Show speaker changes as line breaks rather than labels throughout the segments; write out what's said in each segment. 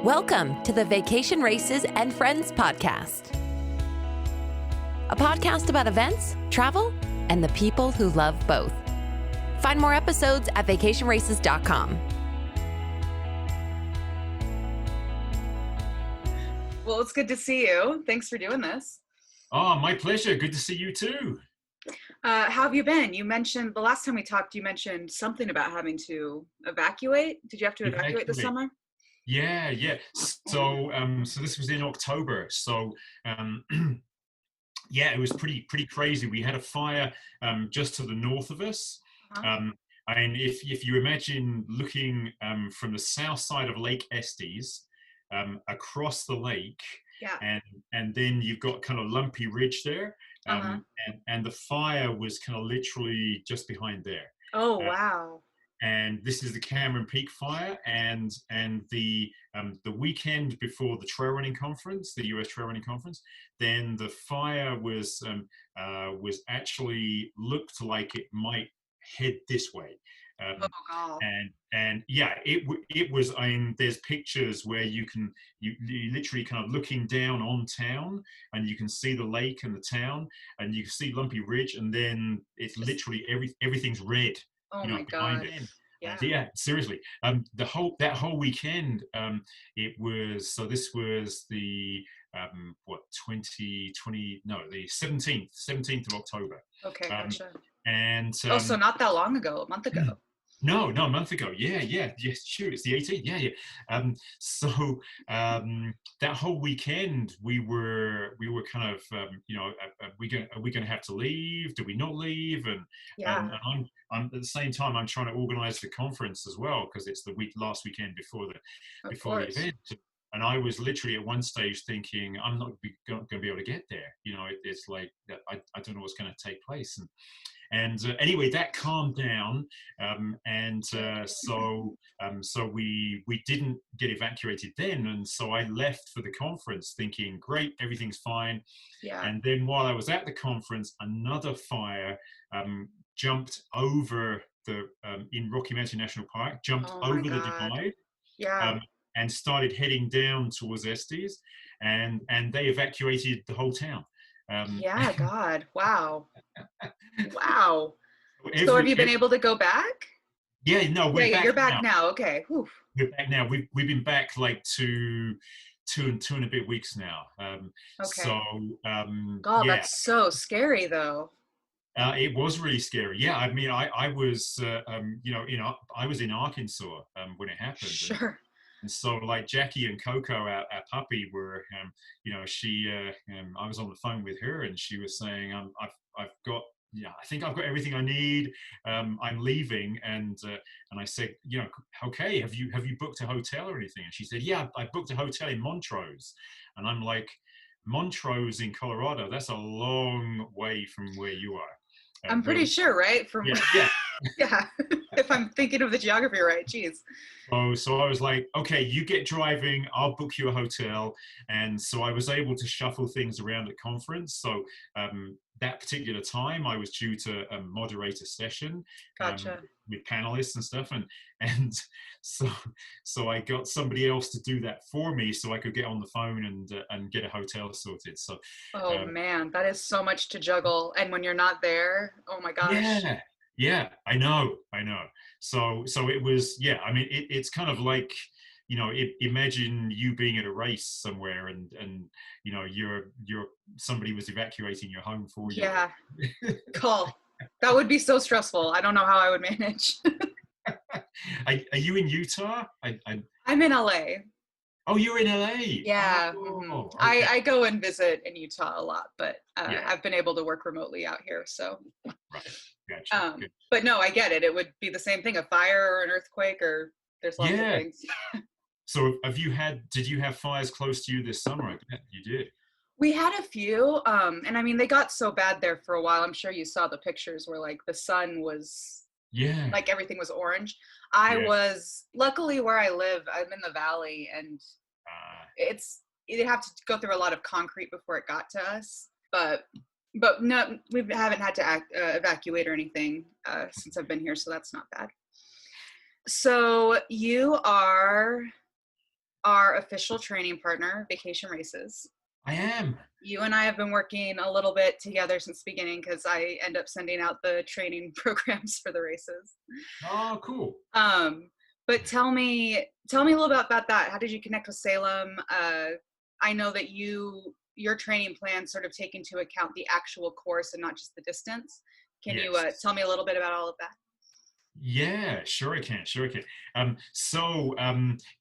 Welcome to the Vacation Races and Friends podcast, a podcast about events, travel, and the people who love both. Find more episodes at vacationraces.com.
Well, it's good to see you. Thanks for doing this.
Oh, my pleasure. Good to see you too.
How have you been? You mentioned the last time we talked, you mentioned something about having to evacuate. Did you have to evacuate this summer?
Yeah. So this was in October. So, yeah, it was pretty crazy. We had a fire just to the north of us.
Uh-huh.
And if you imagine looking from the south side of Lake Estes across the lake,
Yeah.
and then you've got kind of Lumpy Ridge there,
Uh-huh.
and the fire was kind of literally just behind there.
Oh, wow.
And this is the Cameron Peak fire, and the weekend before the trail running conference, the US Trail Running Conference, then the fire was actually looked like it might head this way.
Oh, God.
And yeah, it was. I mean, there's pictures where you literally kind of looking down on town, and you can see the lake and the town, and you can see Lumpy Ridge, and then it's literally everything's red.
Oh, my God.
Yeah, seriously. That whole weekend, it was. So this was the the 17th of October.
Okay, gotcha.
And
so not that long ago, a month ago.
No, a month ago. Yeah. Sure, it's the 18th. Yeah. That whole weekend, we were kind of, are we going to have to leave? Do we not leave? And I'm at the same time, I'm trying to organize the conference as well, because it's the last weekend before the event. And I was literally at one stage thinking, I'm not going to be able to get there. It's like I don't know what's going to take place. And anyway, that calmed down, so we didn't get evacuated then, and so I left for the conference thinking, great, everything's fine.
Yeah.
And then while I was at the conference, another fire jumped over in Rocky Mountain National Park, over the divide.
Yeah.
And started heading down towards Estes, and they evacuated the whole town.
Yeah, God. Wow. So have you been able to go back?
Yeah, no, we're back.
You're back now. Okay. Whew.
We're back now. We've been back like two and a bit weeks now.
Okay.
So,
God,
yeah.
That's so scary, though.
It was really scary. Yeah, I mean, I was, I was in Arkansas when it happened.
Sure.
And so, like Jackie and Coco, our puppy, were, she, I was on the phone with her, and she was saying, I've got, I think I've got everything I need. I'm leaving, and I said, okay, have you booked a hotel or anything? And she said, yeah, I booked a hotel in Montrose, and I'm like, Montrose in Colorado, that's a long way from where you are.
I'm pretty sure, right?
Yeah.
Yeah. If I'm thinking of the geography right, geez.
So I was like, okay, you get driving, I'll book you a hotel. And so I was able to shuffle things around at conference. So that particular time, I was due to moderate a session.
Gotcha.
With panelists and stuff. And so I got somebody else to do that for me, so I could get on the phone and get a hotel sorted. So.
Man, that is so much to juggle. And when you're not there, oh my gosh.
Yeah, I know. So it was, I mean, it's kind of like, imagine you being at a race somewhere and you're somebody was evacuating your home for you.
Yeah. Cool. That would be so stressful. I don't know how I would manage.
Are you in Utah?
I'm in LA.
Oh, you're in LA.
Yeah.
Oh, okay.
I go and visit in Utah a lot, but I've been able to work remotely out here. So.
Right. Gotcha.
But no, I get it. It would be the same thing, a fire or an earthquake, or there's lots of things.
So did you have fires close to you this summer? I bet you did.
We had a few, and I mean, they got so bad there for a while. I'm sure you saw the pictures where like the sun was, like everything was orange. I was, luckily where I live, I'm in the valley, and you have to go through a lot of concrete before it got to us. But no, we haven't had to evacuate or anything since I've been here, so that's not bad. So you are our official training partner, Vacation Races.
I am.
You and I have been working a little bit together since the beginning because I end up sending out the training programs for the races.
Oh, cool.
But tell me a little bit about that. How did you connect with Salem? I know that your training plans sort of take into account the actual course and not just the distance. Can you tell me a little bit about all of that?
Yeah, sure I can.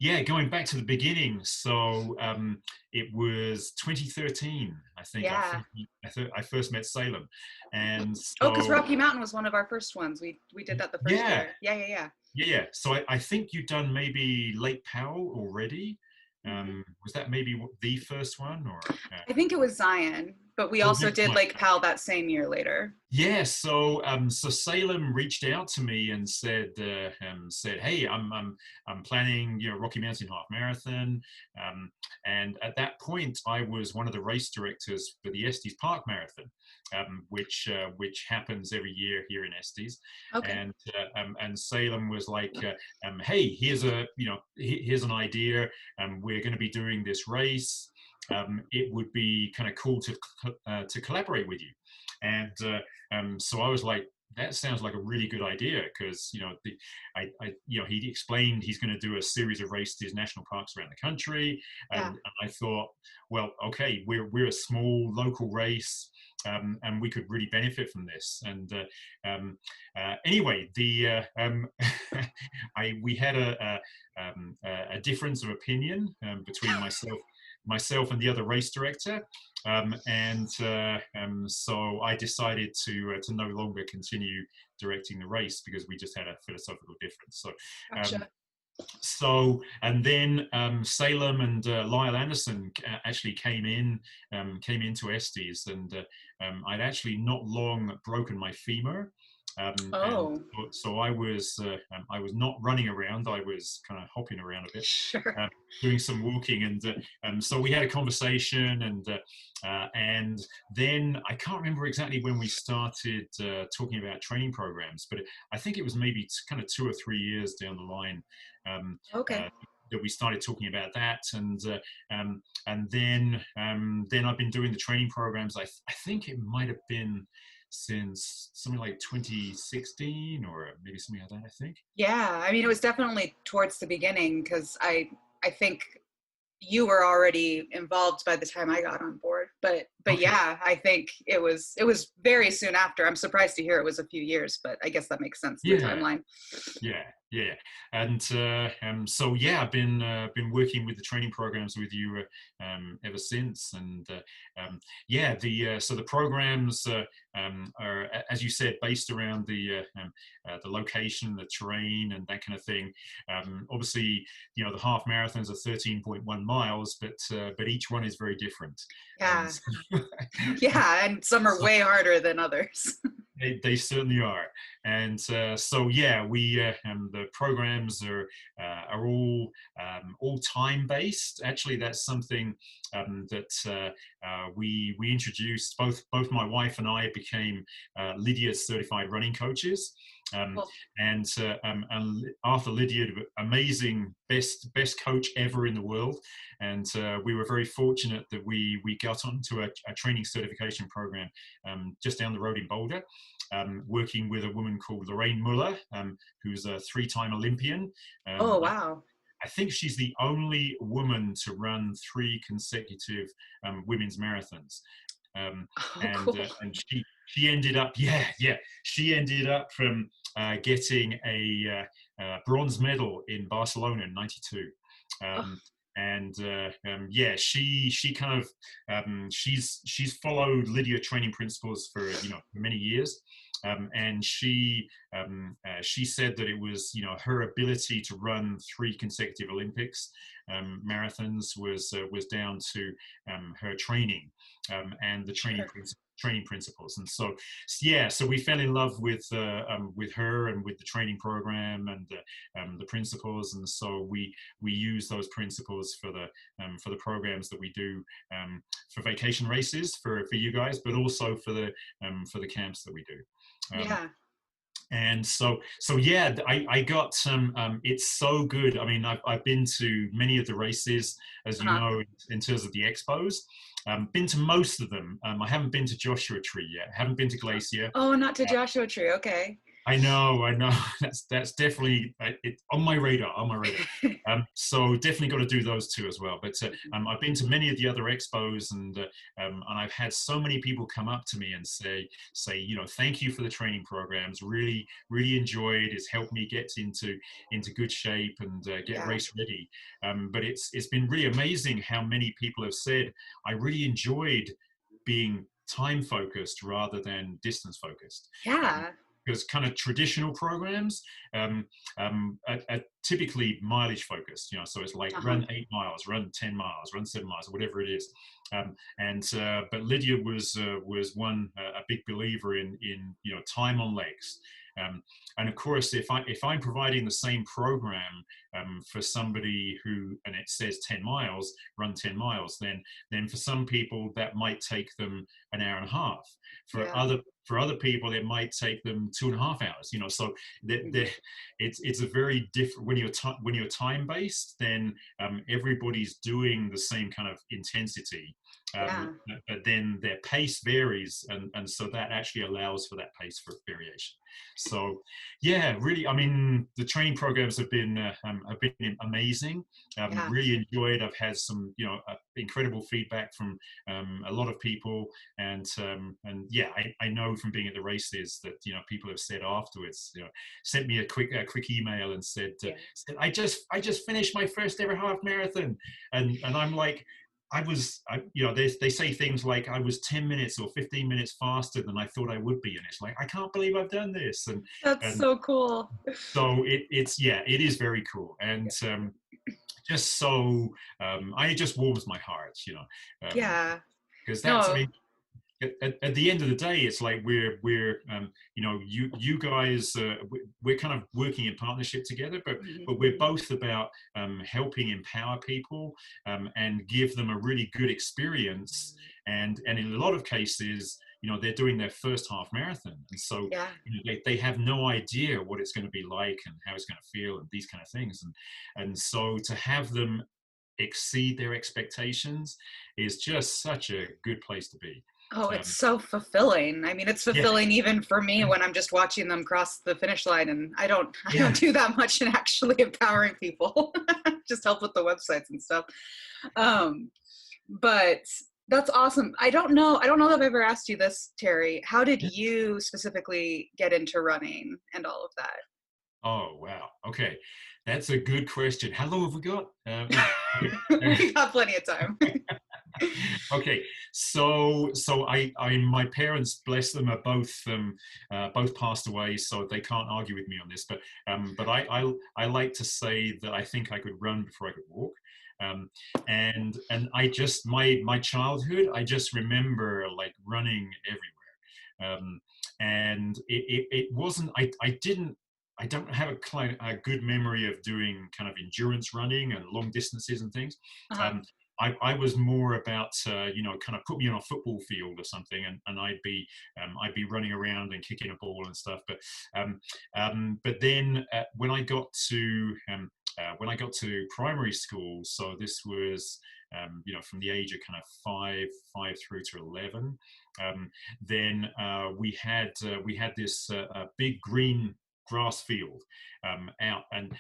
Yeah, going back to the beginning. So it was 2013, I think.
Yeah.
I first met Salem, and
oh, because
so
Rocky Mountain was one of our first ones. We did that the first year.
Yeah. So I think you've done maybe Lake Powell already. Was that maybe the first one, or?
I think it was Zion, but we also did Lake Powell that same year later.
Yeah, so Salem reached out to me and said, "Hey, I'm planning, Rocky Mountain Half Marathon," and at that point, I was one of the race directors for the Estes Park Marathon, which happens every year here in Estes.
Okay.
And Salem was like, "Hey, here's an idea. We're going to be doing this race. It would be kind of cool to collaborate with you." And so I was like, that sounds like a really good idea, because he explained he's going to do a series of races, national parks around the country, and I thought, well, okay, we're a small local race, and we could really benefit from this. And anyway, we had a difference of opinion between myself and the other race director, so I decided to no longer continue directing the race, because we just had a philosophical difference. So.
Gotcha.
And then Salem and Lyle Anderson actually came into Estes, and I'd actually not long broken my femur. So I was not running around. I was kind of hopping around a bit,
sure.
Doing some walking, and so we had a conversation, and then I can't remember exactly when we started talking about training programs, but I think it was maybe kind of 2 or 3 years down the line. That we started talking about that, and then I've been doing the training programs. I think it might have been since something like 2016, or maybe something like that, I think.
Yeah, I mean, it was definitely towards the beginning, because I think you were already involved by the time I got on board. But okay. Yeah, I think it was very soon after. I'm surprised to hear it was a few years, but I guess that makes sense, the timeline.
Yeah. And so yeah, I've been working with the training programs with you ever since. And so the programs are, as you said, based around the location, the terrain, and that kind of thing. Obviously, the half marathons are 13.1 miles, but each one is very different.
Yeah. And some are way harder than others.
They certainly are. And so yeah, we the programs are all time based. Actually, that's something that we introduced. Both my wife and I became Lydia's certified running coaches. And Arthur Lydia, amazing, best coach ever in the world. And we were very fortunate that we got onto a training certification program just down the road in Boulder, working with a woman called Lorraine Muller, who's a 3-time Olympian.
Oh, wow.
I think she's the only woman to run 3 consecutive women's marathons.
Cool.
And she ended up, she ended up from getting a bronze medal in Barcelona in '92. She kind of she's followed Lydia training principles for many years, and she said that it was her ability to run 3 consecutive Olympics marathons was down to her training and the training principles. And so we fell in love with her and with the training program and the principles, and so we use those principles for the programs that we do for vacation races for you guys, but also for the camps that we do. And so yeah, I got some. It's so good. I mean, I've been to many of the races, as you know, in terms of the expos. Been to most of them. I haven't been to Joshua Tree yet. Haven't been to Glacier.
Oh, not to Joshua Tree. Okay.
I know. That's definitely on my radar. So definitely got to do those two as well. But I've been to many of the other expos, and I've had so many people come up to me and say, thank you for the training programs. Really, really enjoyed. It's helped me get into good shape and get race ready. But it's been really amazing how many people have said, I really enjoyed being time focused rather than distance focused.
Yeah.
Because kind of traditional programs are typically mileage focused, so it's like run 8 miles, run 10 miles, run 7 miles, whatever it is. But Lydia was a big believer in time on legs. And of course, if I'm providing the same program for somebody who, and it says 10 miles, run 10 miles, then for some people that might take them an hour and a half. For other people, it might take them 2.5 hours. So it's a very different. When you're time based, then everybody's doing the same kind of intensity. But then their pace varies, and so that actually allows for that pace for variation. So yeah, really, I mean, the training programs have been amazing. Really enjoyed. I've had some incredible feedback from a lot of people, and yeah, I know from being at the races that people have said afterwards, sent me a quick email and said I just finished my first ever half marathon, and I'm like, they say things like I was 10 minutes or 15 minutes faster than I thought I would be. And it's like, I can't believe I've done this. And
that's so cool.
So it is very cool. And just so, it just warms my heart, because that's, I mean, at the end of the day, it's like we're you guys, we're kind of working in partnership together, but we're both about helping empower people and give them a really good experience, and in a lot of cases they're doing their first half marathon, and so they have no idea what it's going to be like and how it's going to feel and these kind of things, and so to have them exceed their expectations is just such a good place to be.
Oh, it's so fulfilling. I mean, it's fulfilling even for me when I'm just watching them cross the finish line, and I don't do that much in actually empowering people. Just help with the websites and stuff. But that's awesome. I don't know that I've ever asked you this, Terry. How did you specifically get into running and all of that?
Oh, wow. Okay. That's a good question. How long have we got?
We got plenty of time.
Okay, so my parents, bless them, are both passed away, so they can't argue with me on this. But I like to say that I think I could run before I could walk. And I just my childhood, I just remember like running everywhere. And it wasn't. I don't have a good memory of doing kind of endurance running and long distances and things. I was more about kind of put me on a football field or something, and I'd be running around and kicking a ball and stuff. But then when I got to primary school, so this was from the age of kind of five through to 11, then we had this big green grass field out, and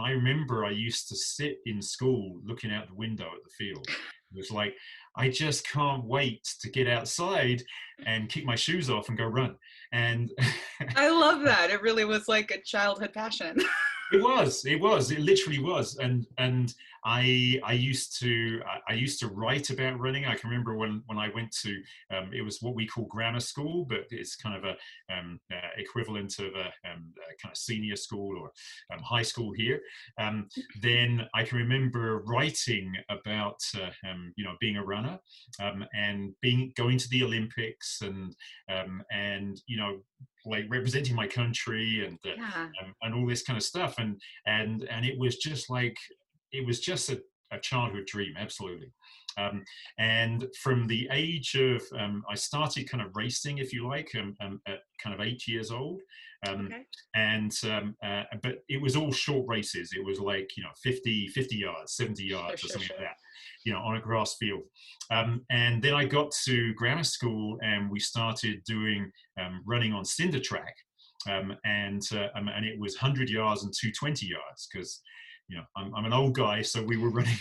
I remember I used to sit in school looking out the window at the field. It was like, I just can't wait to get outside and kick my shoes off and go run. And
I love that. It really was like a childhood passion.
It literally was. And I used to write about running. I can remember when I went to, it was what we call grammar school, but it's kind of a equivalent of a kind of senior school or high school here. Then I can remember writing about, being a runner, and going to the Olympics and like representing my country and all this kind of stuff, and it was just like, it was just a childhood dream, absolutely. And from the age of, I started kind of racing, if you like, at kind of 8 years old.
Okay.
And but it was all short races. It was like, 50 yards, 70 yards, or something like that, on a grass field. And then I got to grammar school, and we started doing running on cinder track. And it was 100 yards and 220 yards, because I'm an old guy, so we were running.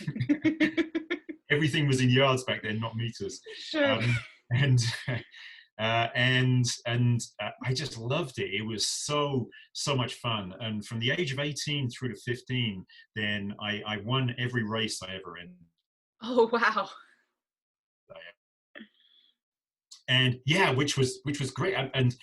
Everything was in yards back then, not meters.
Sure.
And I just loved it. It was so much fun. And from the age of 18 through to 15, then I won every race I ever entered.
Oh wow.
And yeah, which was great, and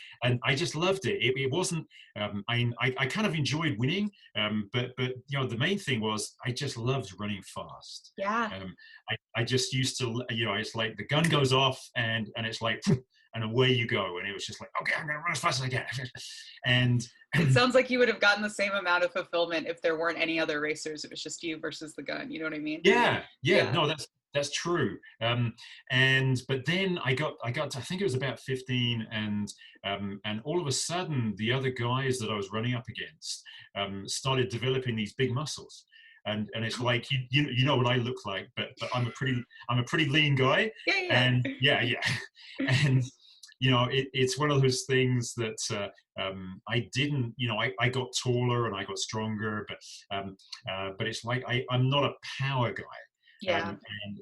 I just loved it. It wasn't. I kind of enjoyed winning, but the main thing was I just loved running fast.
Yeah.
I just used to, it's like the gun goes off, and it's like, and away you go, and it was just like, okay, I'm gonna run as fast as I can. And
it sounds like you would have gotten the same amount of fulfillment if there weren't any other racers. It was just you versus the gun. You know what I mean?
Yeah. No, that's true. But then I got to, I think it was about 15, and all of a sudden the other guys that I was running up against started developing these big muscles. And it's like, you know what I look like, but I'm a pretty lean guy.
Yeah.
And yeah. And it's one of those things that I didn't, I got taller and I got stronger, but it's like I'm not a power guy.
Yeah.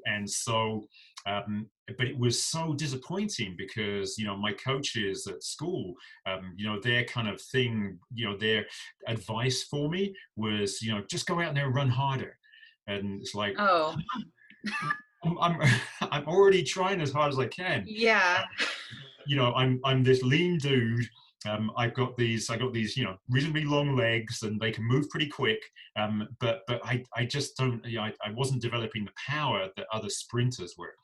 And so, but it was so disappointing, because, my coaches at school, their kind of thing, their advice for me was, just go out there and run harder. And it's like,
oh,
I'm already trying as hard as I can.
Yeah.
I'm this lean dude. I got these, reasonably long legs, and they can move pretty quick. But I just don't, I wasn't developing the power that other sprinters were.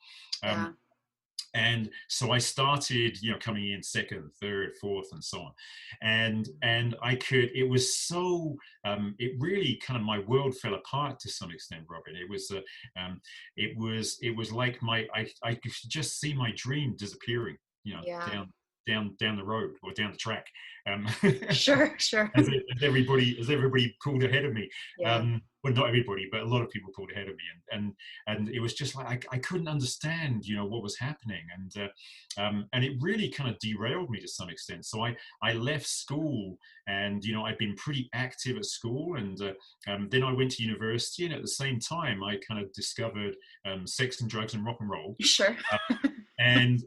And so I started, coming in second, third, fourth, and so on. And it was so, it really kind of, my world fell apart to some extent, Robert. It was like I could just see my dream disappearing, down the road, or down the track.
Sure.
as everybody pulled ahead of me.
Yeah.
Well, not everybody, but a lot of people pulled ahead of me, and it was just like I couldn't understand, what was happening, and it really kind of derailed me to some extent. So I left school, and I'd been pretty active at school, and then I went to university, and at the same time I kind of discovered sex and drugs and rock and roll.
Sure.
And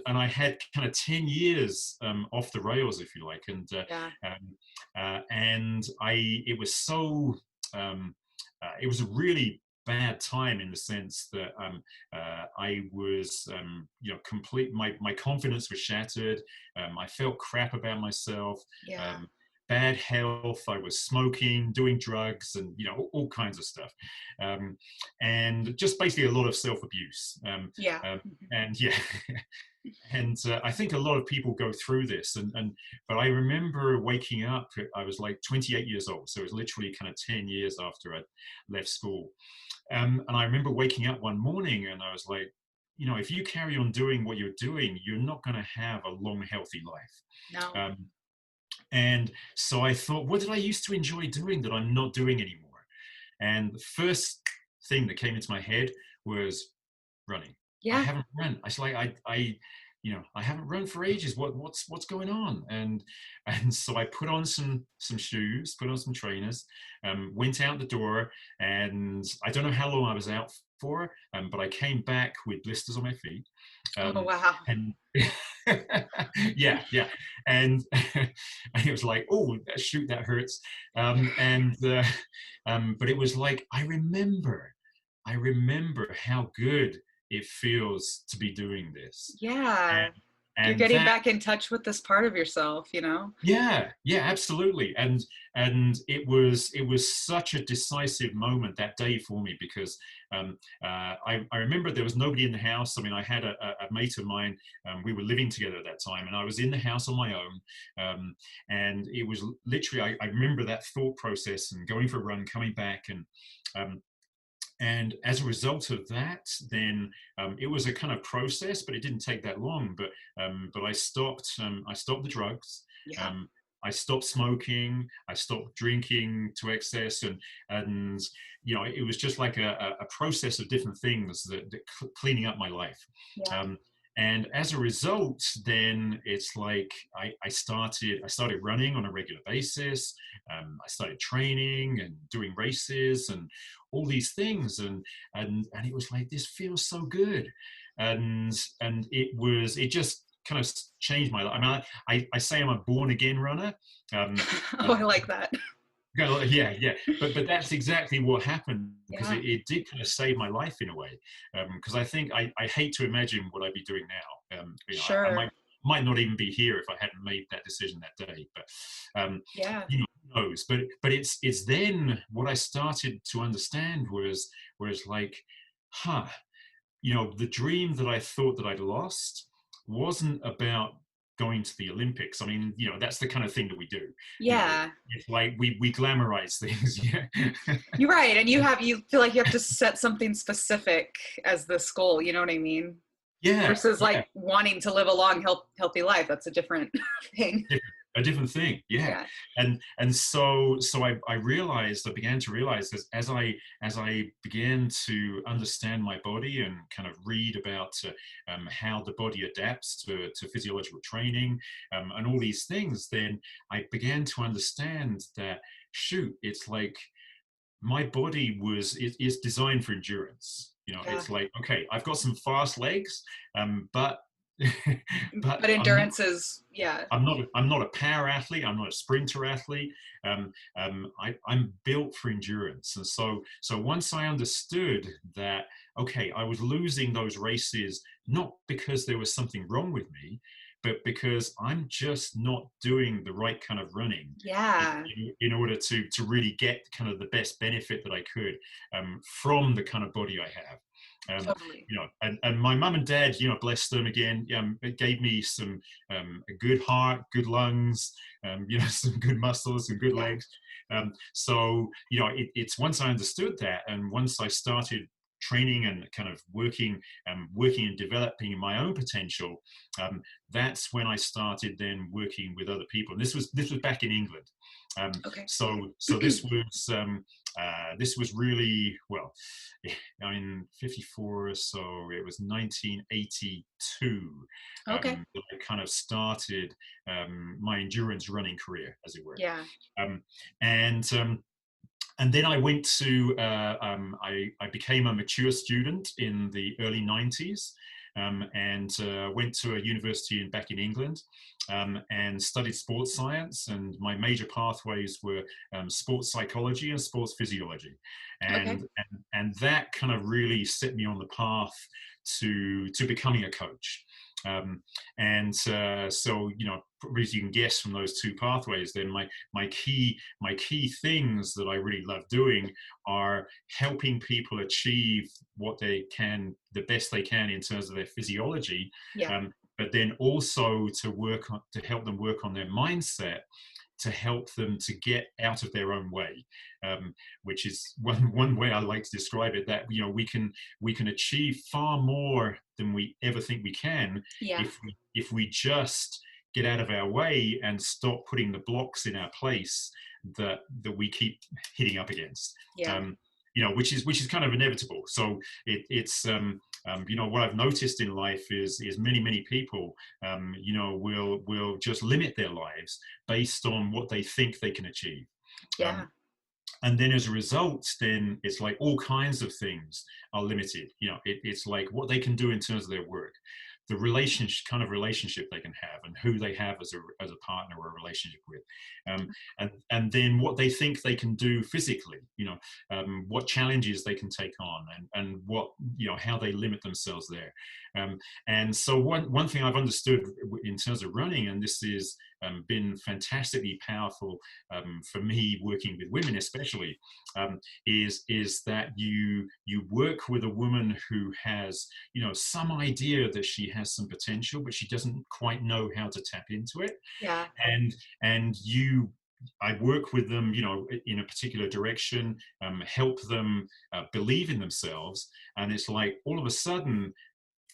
I had kind of 10 years off the rails, if you like, and it was so it was a really bad time, in the sense that I was complete, my confidence was shattered. I felt crap about myself. Bad health. I was smoking, doing drugs, and all kinds of stuff, and just basically a lot of self-abuse. And and I think a lot of people go through this, but I remember waking up. I was like 28 years old, so it was literally kind of 10 years after I left school, and I remember waking up one morning, and I was like, if you carry on doing what you're doing, you're not going to have a long, healthy life.
No.
And so I thought, what did I used to enjoy doing that I'm not doing anymore? And the first thing that came into my head was running.
Yeah.
I haven't run. I was like, I haven't run for ages. What's going on? And so I put on some shoes, put on some trainers, went out the door, and I don't know how long I was out for, but I came back with blisters on my feet.
Oh wow.
And yeah, and it was like, oh shoot, that hurts. But it was like, I remember how good it feels to be doing this.
Yeah. And you're getting back in touch with this part of yourself,
Yeah, absolutely. And it was such a decisive moment that day for me, because I remember there was nobody in the house. I mean, I had a mate of mine. We were living together at that time, and I was in the house on my own. And it was literally, I remember that thought process, and going for a run, coming back, And as a result of that, then it was a kind of process, but it didn't take that long. But I stopped the drugs.
Yeah.
I stopped smoking. I stopped drinking to excess, and you know, it was just like a process of different things that cleaning up my life.
Yeah.
And as a result, then it's like I started running on a regular basis. I started training and doing races and all these things, and it was like, this feels so good, and it just kind of changed my life. I mean, I say I'm a born again runner.
Oh, I like that.
Yeah, but that's exactly what happened, because
Yeah.
it did kind of save my life in a way. Because I think I hate to imagine what I'd be doing now. You know,
Sure.
I might not even be here if I hadn't made that decision that day. But
Yeah.
you know, who knows? But it's then what I started to understand was like, you know, the dream that I thought that I'd lost wasn't about going to the Olympics. I mean, you know, that's the kind of thing that we do.
Yeah.
You know, it's like we glamorize things. Yeah.
You're right. And you feel like you have to set something specific as this goal, you know what I mean?
Yeah.
Versus like wanting to live a long, healthy life. That's a different thing.
A different thing. Yeah. And so I realized, I began to realize, as I began to understand my body and kind of read about how the body adapts to physiological training and all these things, then I began to understand that, shoot, it's like my body is designed for endurance. You know, it's like, okay, I've got some fast legs, but
but endurance is,
I'm not a power athlete. I'm not a sprinter athlete. I'm built for endurance. And so once I understood that, okay, I was losing those races not because there was something wrong with me, but because I'm just not doing the right kind of running in order to really get kind of the best benefit that I could from the kind of body I have.
Totally.
You know, and my mum and dad, you know, bless them again, it gave me some a good heart, good lungs, you know, some good muscles and good legs. So, you know, it's once I understood that, and once I started training and kind of working and developing my own potential, that's when I started then working with other people. And this was back in England. So this was really, well, I'm in 54, so it was 1982 that I kind of started my endurance running career, as it were. And then I went to, I became a mature student in the early 90s, and went to a university back in England, and studied sports science. And my major pathways were sports psychology and sports physiology. And that kind of really set me on the path to becoming a coach. So, you know, as you can guess from those two pathways, then my key things that I really love doing are helping people achieve what they can, the best they can in terms of their physiology, but then also to help them work on their mindset, to help them to get out of their own way, which is one way I like to describe it, that, you know, we can achieve far more than we ever think we can if we just get out of our way and stop putting the blocks in our place that we keep hitting up against. You know, which is kind of inevitable. So it's you know, what I've noticed in life is many people, you know, will just limit their lives based on what they think they can achieve. And then as a result, then it's like all kinds of things are limited. You know, it's like what they can do in terms of their work, the relationship they can have, and who they have as a partner or a relationship with, and then what they think they can do physically. You know, what challenges they can take on, and what, you know, how they limit themselves there. And so one thing I've understood in terms of running, and this is been fantastically powerful for me working with women especially, is that you work with a woman who has, you know, some idea that she has some potential, but she doesn't quite know how to tap into it. And I work with them, in a particular direction, help them believe in themselves, and it's like all of a sudden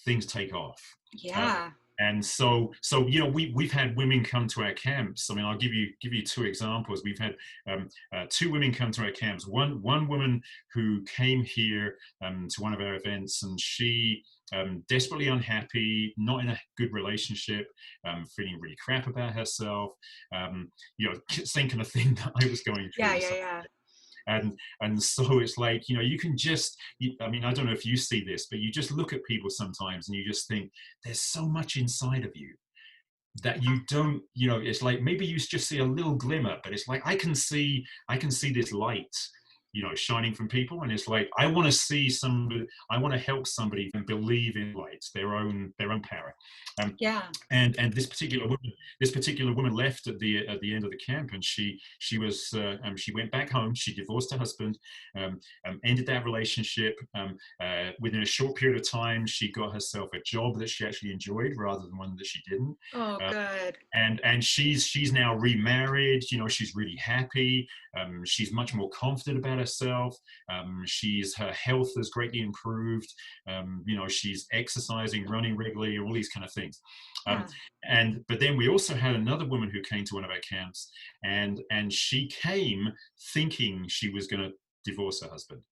things take off.
Yeah.
And so we've had women come to our camps. I mean, I'll give you two examples. We've had two women come to our camps. One woman who came here to one of our events, and she desperately unhappy, not in a good relationship, feeling really crap about herself. Same kind of thing that I was going through.
Yeah.
And so it's like, you can just, I mean, I don't know if you see this, but you just look at people sometimes and you just think there's so much inside of you that you don't, it's like maybe you just see a little glimmer, but it's like I can see this light, shining from people, and it's like I want to help somebody believe in light, their own power. And this particular woman left at the end of the camp, and she went back home. She divorced her husband, ended that relationship. Within a short period of time, she got herself a job that she actually enjoyed rather than one that she didn't.
Oh, good.
And she's now remarried. She's really happy. She's much more confident about herself. Her health has greatly improved. She's exercising, running regularly, all these kind of things. But then we also had another woman who came to one of our camps, and she came thinking she was going to divorce her husband.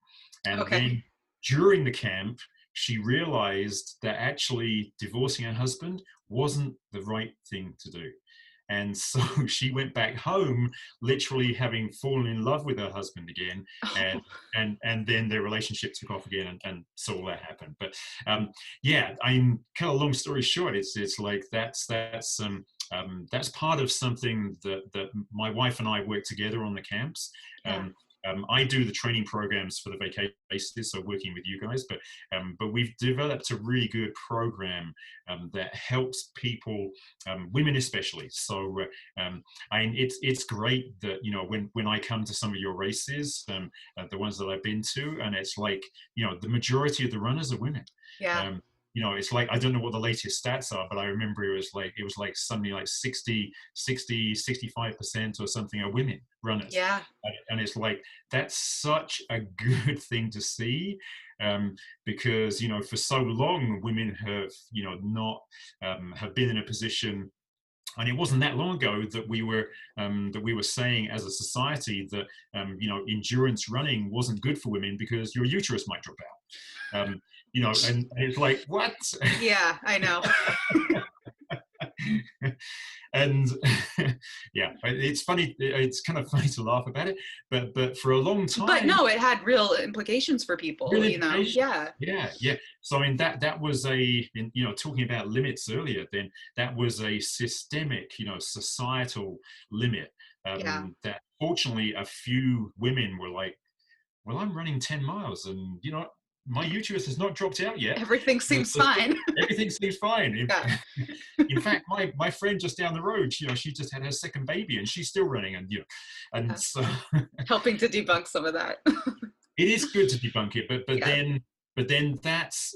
And then during the camp, she realized that actually divorcing her husband wasn't the right thing to do. And so she went back home, literally having fallen in love with her husband again, and then their relationship took off again, and so all that happened. But I'm kind of long story short, it's like that's part of something that my wife and I work together on the camps. I do the training programs for the vacation races, so working with you guys, but we've developed a really good program that helps people, women especially. So it's great that when I come to some of your races, the ones that I've been to, and it's like the majority of the runners are women. It's like, I don't know what the latest stats are, but I remember it was like something like 65% or something are women runners.
Yeah.
And it's like, that's such a good thing to see, because, for so long women have, not, have been in a position. And it wasn't that long ago that we were saying as a society that endurance running wasn't good for women because your uterus might drop out. And it's like, what?
Yeah, I know.
And it's funny. It's kind of funny to laugh about it, but for a long time.
But no, it had real implications for people. Yeah.
So I mean, that was talking about limits earlier. Then that was a systemic, societal limit. That fortunately a few women were like, well, I'm running 10 miles, and my uterus has not dropped out yet.
Everything seems fine.
Everything seems fine. In fact, my friend just down the road, she just had her second baby, and she's still running, and so
helping to debunk some of that.
It is good to debunk it, but then that's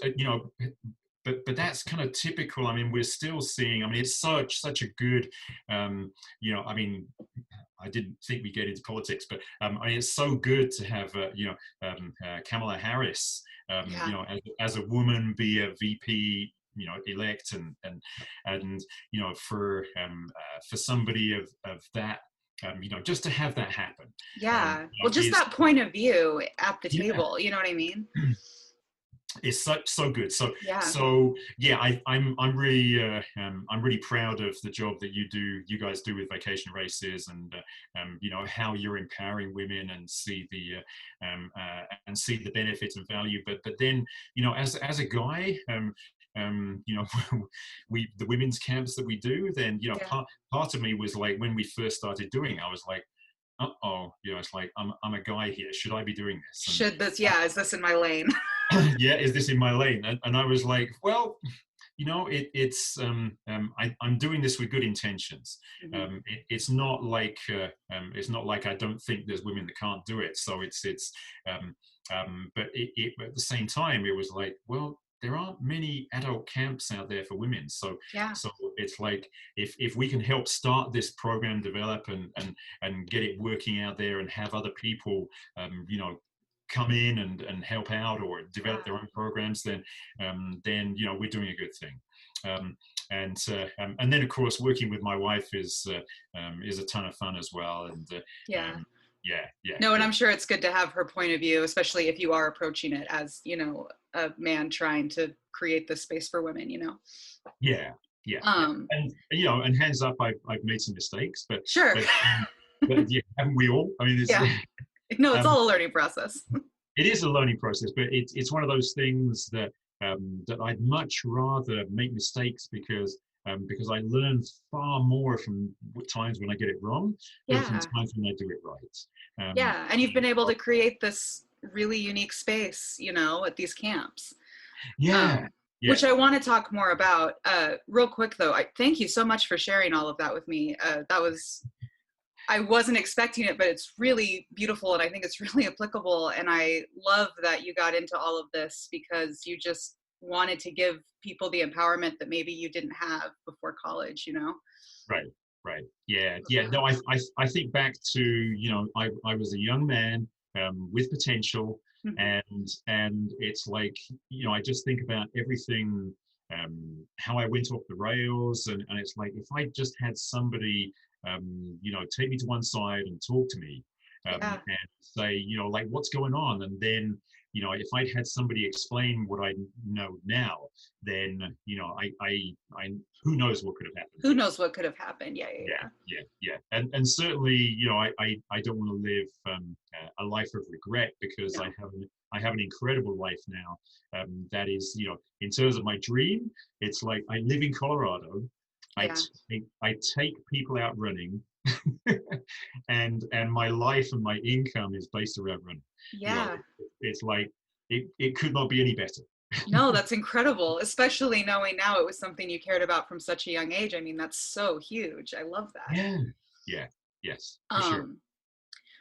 but that's kind of typical. I mean, we're still seeing. I mean, it's such a good. I mean, I didn't think we'd get into politics, but it's so good to have Kamala Harris, as a woman, be a VP, elect, and for somebody of that. Just to have that happen.
Yeah. Well, just that point of view at the table. You know what I mean?
It's so good. I'm really proud of the job that you guys do with vacation races, and how you're empowering women and see the benefits and value. But then as a guy, the women's camps that we do, then part of me was like, when we first started doing it, I was like, it's like I'm a guy here. Should I be doing this?
Is this in my lane?
Is this in my lane? And I was like, well, I'm doing this with good intentions.
Mm-hmm.
It's not like I don't think there's women that can't do it. So but at the same time, it was like, well, there aren't many adult camps out there for women. So
yeah.
so it's like if we can help start this program develop and get it working out there and have other people come in and help out or develop their own programs, then we're doing a good thing. And then of course working with my wife is a ton of fun as well. And
yeah.
Yeah.
No, and I'm sure it's good to have her point of view, especially if you are approaching it as, a man trying to create this space for women,
Yeah. And hands up, I've made some mistakes, but
sure.
But yeah, haven't we all? I mean,
no, it's all a learning process.
It is a learning process, but it's one of those things that I'd much rather make mistakes because I learn far more from times when I get it wrong than from times when I do it right.
And you've been able to create this really unique space, at these camps. Which I want to talk more about. Real quick though, thank you so much for sharing all of that with me. I wasn't expecting it, but it's really beautiful and I think it's really applicable. And I love that you got into all of this because you just wanted to give people the empowerment that maybe you didn't have before college,
Right. Yeah. No, I think back to, I was a young man with potential. Mm-hmm. And it's like, I just think about everything, how I went off the rails. And it's like, if I just had somebody, take me to one side and talk to me and say, like, what's going on? And then, if I'd had somebody explain what I know now, then, I who knows what could have happened.
Who knows what could have happened? Yeah.
And certainly, I don't want to live a life of regret because I have an incredible life now. That is, in terms of my dream, it's like I live in Colorado. I take people out running, and my life and my income is based around running.
Yeah,
it's like it could not be any better.
No, that's incredible, especially knowing now it was something you cared about from such a young age. I mean, that's so huge. I love that.
Yes,
for sure.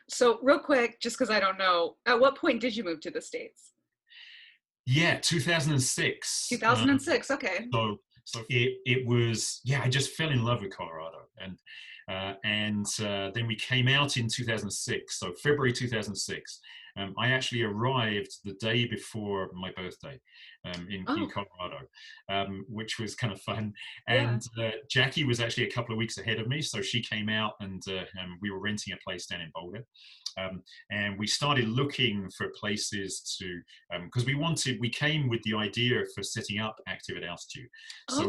So real quick, just because I don't know, at what point did you move to the States?
2006.
2006, okay.
So it was, I just fell in love with Colorado. And then we came out in 2006, so February 2006. I actually arrived the day before my birthday in Colorado, which was kind of fun. And Jackie was actually a couple of weeks ahead of me, so she came out and we were renting a place down in Boulder. And we started looking for places to, because we came with the idea for setting up Active at Altitude. So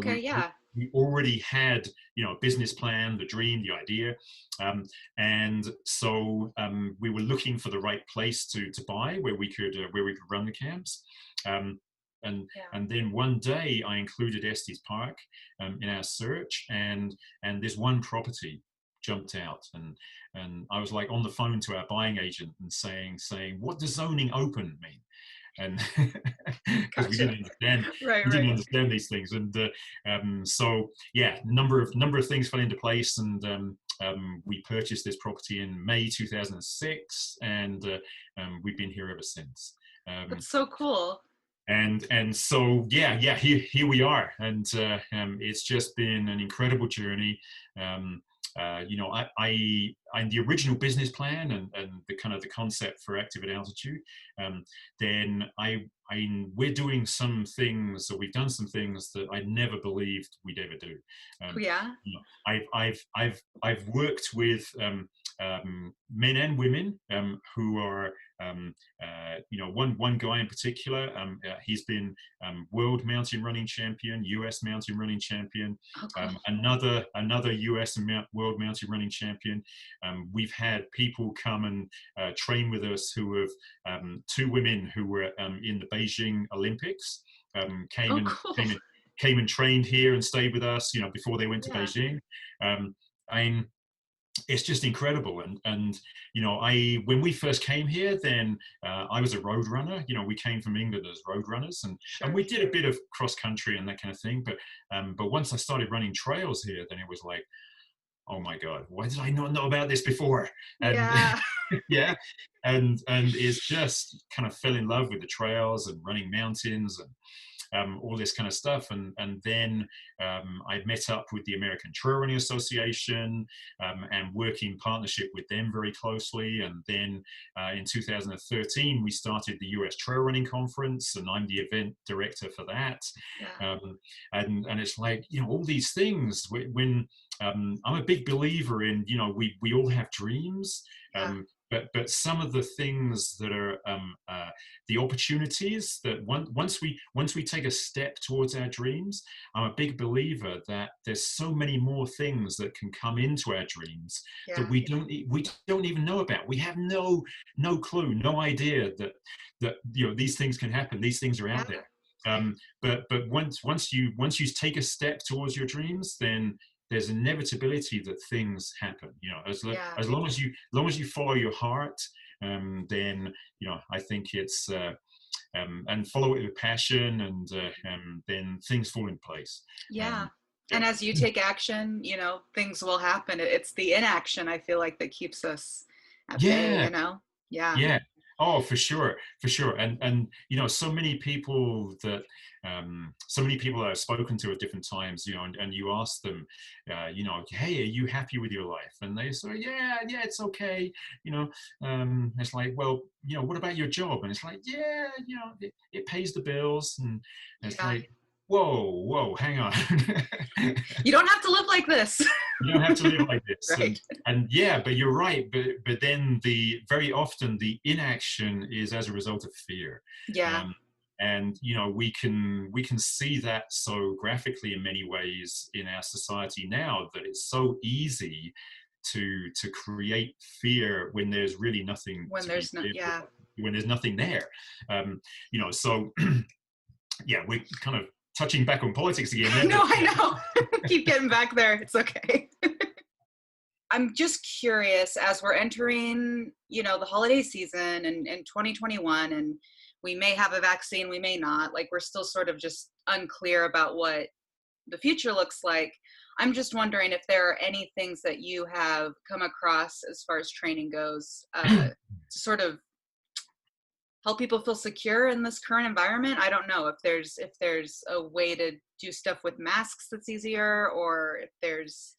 we already had, a business plan, the dream, the idea. And so we were looking for the right place to buy where we could run the camps. And then one day I included Estes Park in our search, and this one property jumped out, and I was like on the phone to our buying agent and saying, what does zoning open mean? And because we didn't understand these things, and so number of things fell into place, and we purchased this property in May 2006, and we've been here ever since.
That's so cool.
And so here we are, and it's just been an incredible journey. I the original business plan and the kind of the concept for Active at Altitude, then we're doing some things, or we've done some things that I never believed we'd ever do. I've worked with men and women who are one guy in particular, he's been world mountain running champion, US mountain running champion, another US and world mountain running champion. We've had people come and train with us who have, two women who were in the Beijing Olympics, came and trained here and stayed with us, before they went to Beijing. It's just incredible. And when we first came here, then I was a road runner. We came from England as road runners, and we did a bit of cross country and that kind of thing. But once I started running trails here, then it was like, oh my God, why did I not know about this before? And and it's just kind of fell in love with the trails and running mountains, all this kind of stuff. And then I met up with the American Trail Running Association and work in partnership with them very closely. And then in 2013, we started the US Trail Running Conference, and I'm the event director for that.
Yeah.
And it's like, all these things when I'm a big believer in, we all have dreams. But some of the things that are the opportunities that once we take a step towards our dreams, I'm a big believer that there's so many more things that can come into our dreams that we don't even know about. We have no clue, no idea that these things can happen. These things are out there. But once you take a step towards your dreams, then there's inevitability that things happen. As long as you follow your heart, then I think it's and follow it with passion, and then things fall in place.
And as you take action, things will happen. It's the inaction, I feel like, that keeps us at bay.
Yeah. Oh, for sure. And so many people that I've spoken to at different times, and you ask them, hey, are you happy with your life? And they say, yeah, it's okay. It's like, well, what about your job? And it's like, it pays the bills. And it's like, whoa, hang on.
You don't have to live like this.
You don't have to live like this.
Right.
And but you're right. But then very often the inaction is as a result of fear. And we can see that so graphically in many ways in our society now, that it's so easy to create fear when there's really nothing. When there's nothing there. So we're kind of touching back on politics again.
No, I know. Keep getting back there. It's okay. I'm just curious, as we're entering, the holiday season and 2021, and we may have a vaccine, we may not. Like, we're still sort of just unclear about what the future looks like. I'm just wondering if there are any things that you have come across as far as training goes, to sort of help people feel secure in this current environment. I don't know if there's a way to do stuff with masks that's easier, or if there's,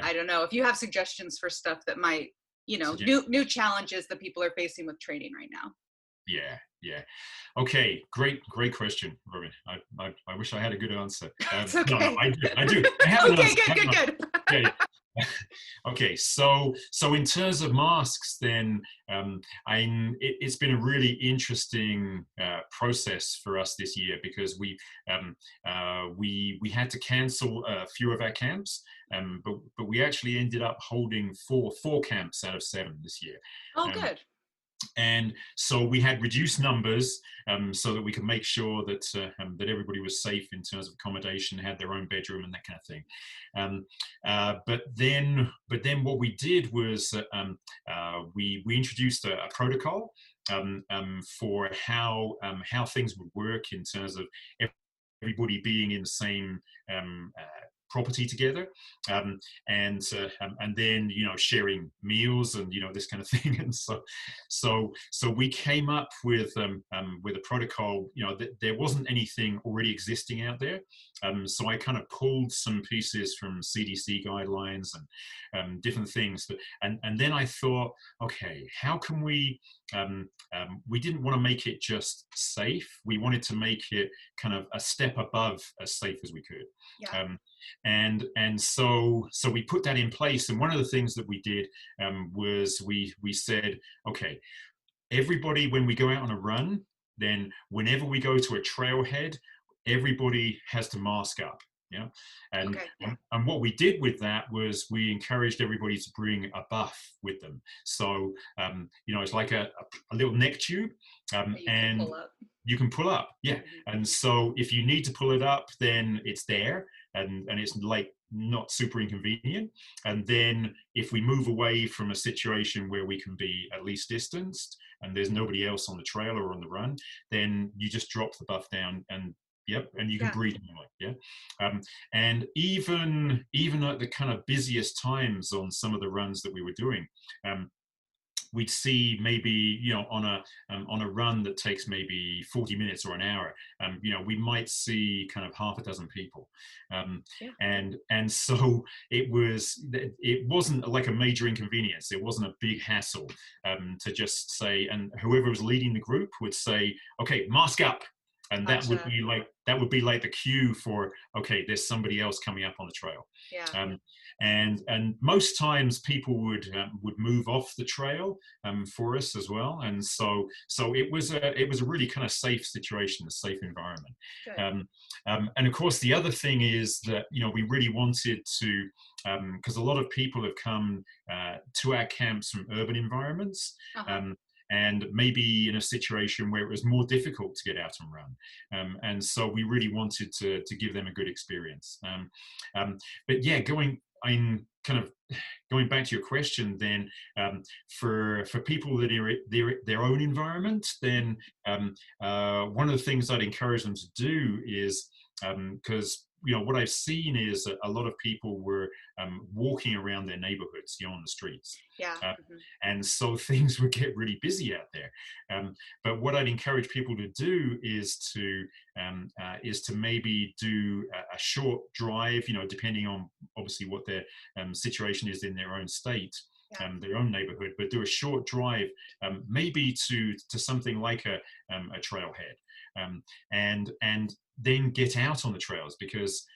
I don't know, if you have suggestions for stuff that might, new challenges that people are facing with training right now.
Yeah. Okay. Great question, Robin. I wish I had a good answer.
It's okay.
No, I do. I have an answer.
Good.
Yeah. Okay, so in terms of masks, then it's been a really interesting process for us this year, because we had to cancel a few of our camps, but we actually ended up holding four camps out of 7 this year.
Good.
And so we had reduced numbers so that we could make sure that that everybody was safe in terms of accommodation, had their own bedroom and that kind of thing. But then what we did was we introduced a protocol for how things would work in terms of everybody being in the same property together, and then sharing meals and this kind of thing. And so we came up with a protocol. There wasn't anything already existing out there, so I kind of pulled some pieces from CDC guidelines and different things. And then I thought, okay, how can we didn't want to make it just safe. We wanted to make it kind of a step above as safe as we could. And so we put that in place. And one of the things that we did was we said, okay, everybody, when we go out on a run, then whenever we go to a trailhead, everybody has to mask up. And what we did with that was we encouraged everybody to bring a buff with them. So it's like a little neck tube, and you can pull up. And so if you need to pull it up, then it's there, and it's like not super inconvenient. And then if we move away from a situation where we can be at least distanced and there's nobody else on the trail or on the run, then you just drop the buff down and you can breathe normally. And even at the kind of busiest times on some of the runs that we were doing, we'd see maybe, on a run that takes maybe 40 minutes or an hour, we might see kind of half a dozen people. And so it wasn't like a major inconvenience. It wasn't a big hassle to just say, and whoever was leading the group would say, okay, mask up. And that would be like the cue for, okay, there's somebody else coming up on the trail. And most times people would move off the trail for us as well. And so it was a really kind of safe situation, a safe environment. And of course, the other thing is that, we really wanted to, because a lot of people have come to our camps from urban environments. And maybe in a situation where it was more difficult to get out and run. And so we really wanted to give them a good experience. But yeah, going back to your question, then for people that are their own environment, then one of the things I'd encourage them to do is, because what I've seen is a lot of people were walking around their neighborhoods, on the streets. And so things would get really busy out there. But what I'd encourage people to do is to maybe do a short drive, depending on obviously what their situation is in their own state. Their own neighborhood, but do a short drive, maybe to something like a trailhead, and then get out on the trails, because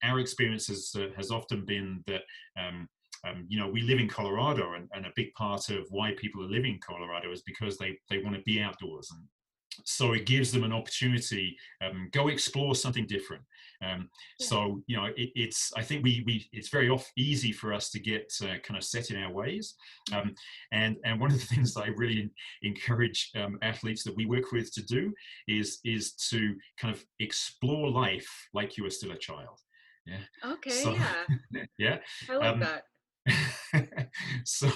our experience has often been that we live in Colorado, and a big part of why people are living in Colorado is because they want to be outdoors, and so it gives them an opportunity, go explore something different. So it's I think it's very easy for us to get kind of set in our ways, and one of the things that I really encourage athletes that we work with to do is to kind of explore life like you are still a child. Yeah.
I like that.
So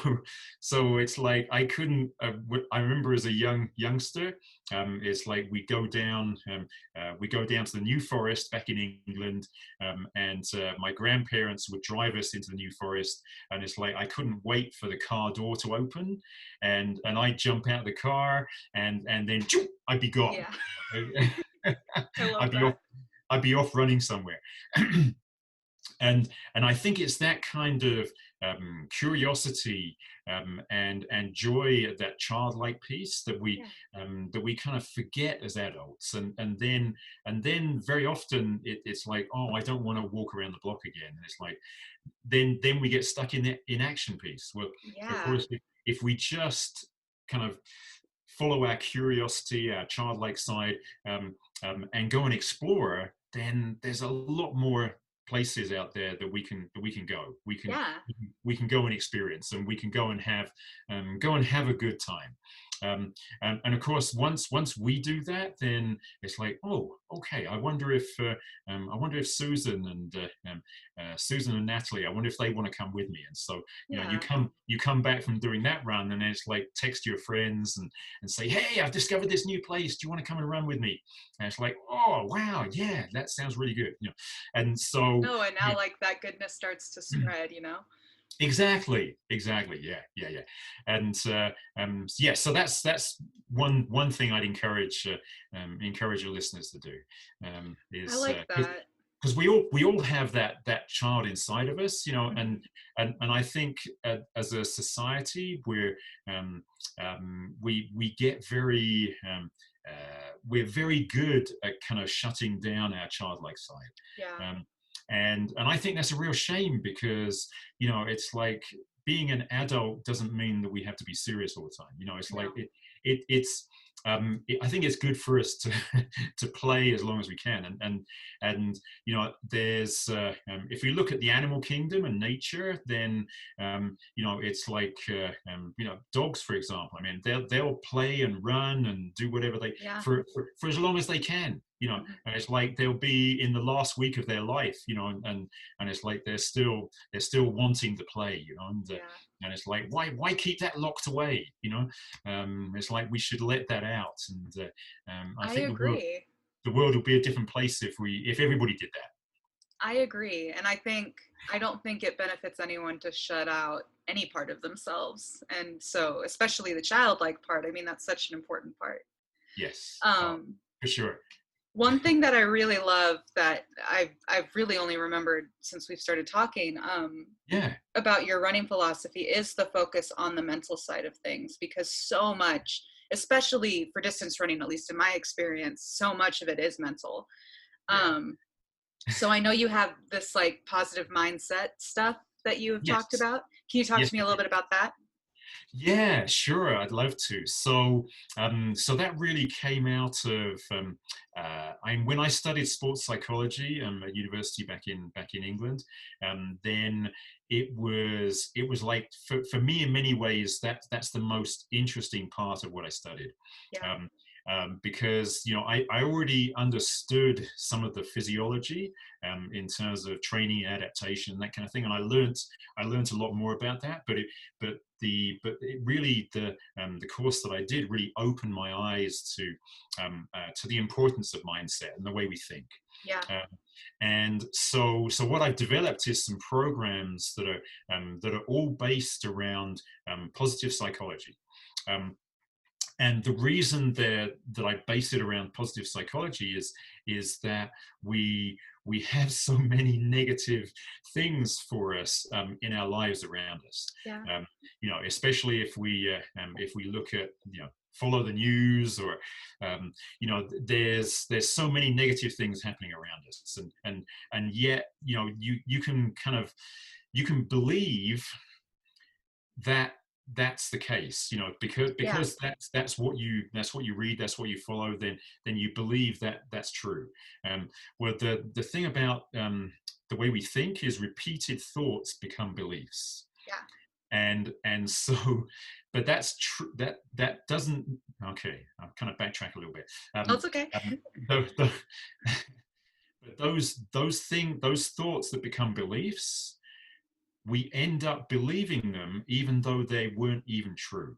it's like I couldn't. I remember as a youngster, it's like we go down to the New Forest back in England, and my grandparents would drive us into the New Forest, and it's like I couldn't wait for the car door to open, and I'd jump out of the car, and then I'd be gone. I'd be off running somewhere. And I think it's that kind of curiosity and joy, that childlike piece that we kind of forget as adults, and then very often it's like, oh, I don't want to walk around the block again, and it's like then we get stuck in the inaction piece. Well, of course, if we just kind of follow our curiosity, our childlike side, and go and explore, then there's a lot more places out there that we can go. We can go and experience, and we can go and have a good time. And of course, once we do that, then it's like, oh, okay. I wonder if Susan and Natalie, I wonder if they want to come with me. And so you come back from doing that run, and it's like text your friends and say, hey, I've discovered this new place. Do you want to come and run with me? And it's like, oh wow, yeah, that sounds really good. And so
and now like that goodness starts to spread.
Exactly. Yeah. And so that's one thing I'd encourage your listeners to do. Is,
I like that.
Because we all have that child inside of us, and I think as a society we get very we're very good at kind of shutting down our childlike side. And I think that's a real shame, because it's like being an adult doesn't mean that we have to be serious all the time. It's like it's I think it's good for us to play as long as we can, and there's if we look at the animal kingdom and nature, then it's like dogs, for example. I mean, they'll play and run and do whatever they for as long as they can. And it's like they'll be in the last week of their life, and it's like they're still wanting to play, and it's like, why keep that locked away? It's like we should let that out, and I think
agree.
the world would be a different place if everybody did that.
I agree. And I don't think it benefits anyone to shut out any part of themselves. And so, especially the childlike part, I mean, that's such an important part.
Yes,
Um,
for sure.
One thing that I really love that I've really only remembered since we've started talking about your running philosophy is the focus on the mental side of things, because so much, especially for distance running, at least in my experience, so much of it is mental. So I know you have this like positive mindset stuff that you have talked about. Can you talk to me a little bit about that?
Yeah, sure. I'd love to. So, so that really came out of when I studied sports psychology at university back in England. Then it was like for me in many ways that's the most interesting part of what I studied.
Yeah.
Because I already understood some of the physiology in terms of training, adaptation, that kind of thing, and I learned a lot more about that. But the course that I did really opened my eyes to the importance of mindset and the way we think.
Yeah.
And so what I've developed is some programs that are all based around positive psychology. And the reason that I base it around positive psychology is that we have so many negative things for us in our lives around us.
Yeah.
Especially if we look at follow the news, or there's so many negative things happening around us, and yet you can believe that that's the case, because that's what you read, that's what you follow, then you believe that that's true. Well, the thing about the way we think is repeated thoughts become beliefs. And so, but that's true. That doesn't. Okay, I'll kind of backtrack a little bit.
That's okay.
But those thoughts that become beliefs, we end up believing them even though they weren't even true.